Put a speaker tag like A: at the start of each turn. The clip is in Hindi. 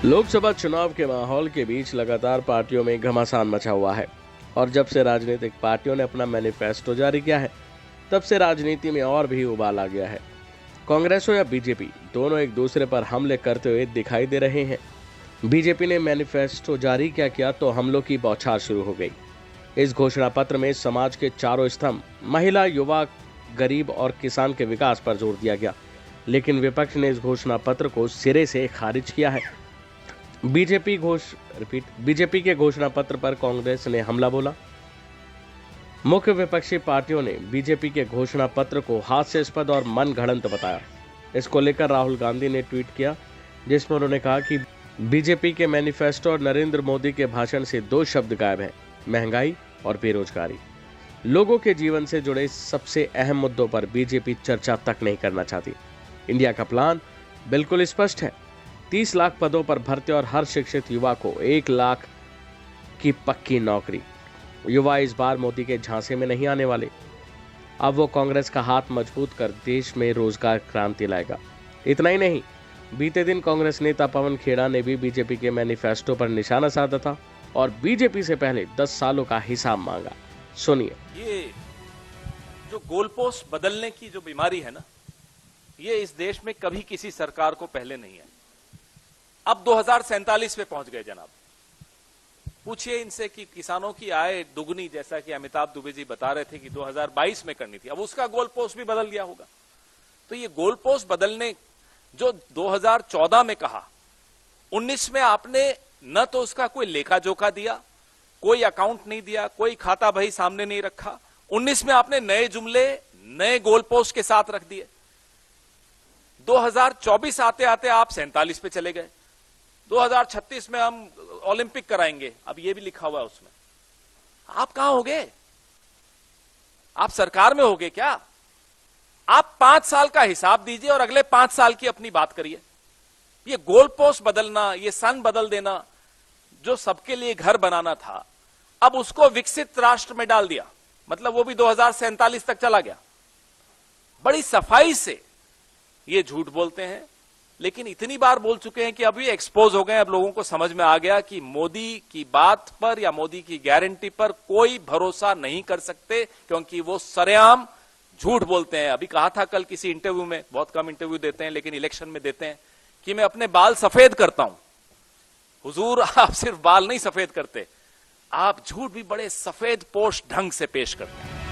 A: लोकसभा चुनाव के माहौल के बीच लगातार पार्टियों में घमासान मचा हुआ है और जब से राजनीतिक पार्टियों ने अपना मैनिफेस्टो जारी किया है तब से राजनीति में और भी उबाल आ गया है। कांग्रेस हो या बीजेपी, दोनों एक दूसरे पर हमले करते हुए दिखाई दे रहे हैं। बीजेपी ने मैनिफेस्टो जारी किया तो हमलों की बौछार शुरू हो गई। इस घोषणा पत्र में समाज के चारों स्तंभ, महिला, युवा, गरीब और किसान के विकास पर जोर दिया गया, लेकिन विपक्ष ने इस घोषणा पत्र को सिरे से खारिज किया है। बीजेपी के घोषणा पत्र पर कांग्रेस ने हमला बोला। मुख्य विपक्षी पार्टियों ने बीजेपी के घोषणा पत्र को हास्यास्पद और मनगढ़ंत बताया। इसको लेकर राहुल गांधी ने ट्वीट किया, जिसमें उन्होंने कहा कि बीजेपी के मैनिफेस्टो और नरेंद्र मोदी के भाषण से दो शब्द गायब हैं, महंगाई और बेरोजगारी। लोगों के जीवन से जुड़े सबसे अहम मुद्दों पर बीजेपी चर्चा तक नहीं करना चाहती। इंडिया का प्लान बिल्कुल स्पष्ट है, 30 लाख पदों पर भर्ती और हर शिक्षित युवा को 1 लाख की पक्की नौकरी। युवा इस बार मोदी के झांसे में नहीं आने वाले। अब वो कांग्रेस का हाथ मजबूत कर देश में रोजगार क्रांति लाएगा। इतना ही नहीं, बीते दिन कांग्रेस नेता पवन खेड़ा ने भी बीजेपी के मैनिफेस्टो पर निशाना साधा था और बीजेपी से पहले 10 सालों का हिसाब मांगा। सुनिए।
B: ये जो गोलपोस्ट बदलने की जो बीमारी है ना, ये इस देश में कभी किसी सरकार को पहले नहीं है। अब 2047 पे पहुंच गए जनाब। पूछिए इनसे कि किसानों की आय दुगनी, जैसा कि अमिताभ दुबे जी बता रहे थे कि 2022 में करनी थी, अब उसका गोल पोस्ट भी बदल गया होगा। तो ये गोल पोस्ट बदलने जो 2014 में कहा, 19 में आपने न तो उसका कोई लेखा जोखा दिया, कोई अकाउंट नहीं दिया, कोई खाता बही सामने नहीं रखा। 19 में आपने नए जुमले, नए गोल पोस्ट के साथ रख दिए। 2024 आते आते आप 47 पे चले गए। 2036 में हम ओलंपिक कराएंगे, अब ये भी लिखा हुआ है उसमें। आप कहां होगे? आप सरकार में होगे क्या? आप 5 साल का हिसाब दीजिए और अगले 5 साल की अपनी बात करिए। ये गोल पोस्ट बदलना, ये सन बदल देना, जो सबके लिए घर बनाना था, अब उसको विकसित राष्ट्र में डाल दिया। मतलब वो भी 2047 तक चला गया। बड़ी सफाई से ये झूठ बोलते हैं, लेकिन इतनी बार बोल चुके हैं कि अभी एक्सपोज हो गए। अब लोगों को समझ में आ गया कि मोदी की बात पर या मोदी की गारंटी पर कोई भरोसा नहीं कर सकते, क्योंकि वो सरेआम झूठ बोलते हैं। अभी कहा था कल किसी इंटरव्यू में, बहुत कम इंटरव्यू देते हैं लेकिन इलेक्शन में देते हैं, कि मैं अपने बाल सफेद करता हूं। हुजूर, आप सिर्फ बाल नहीं सफेद करते, आप झूठ भी बड़े सफेद पोश ढंग से पेश करते हैं।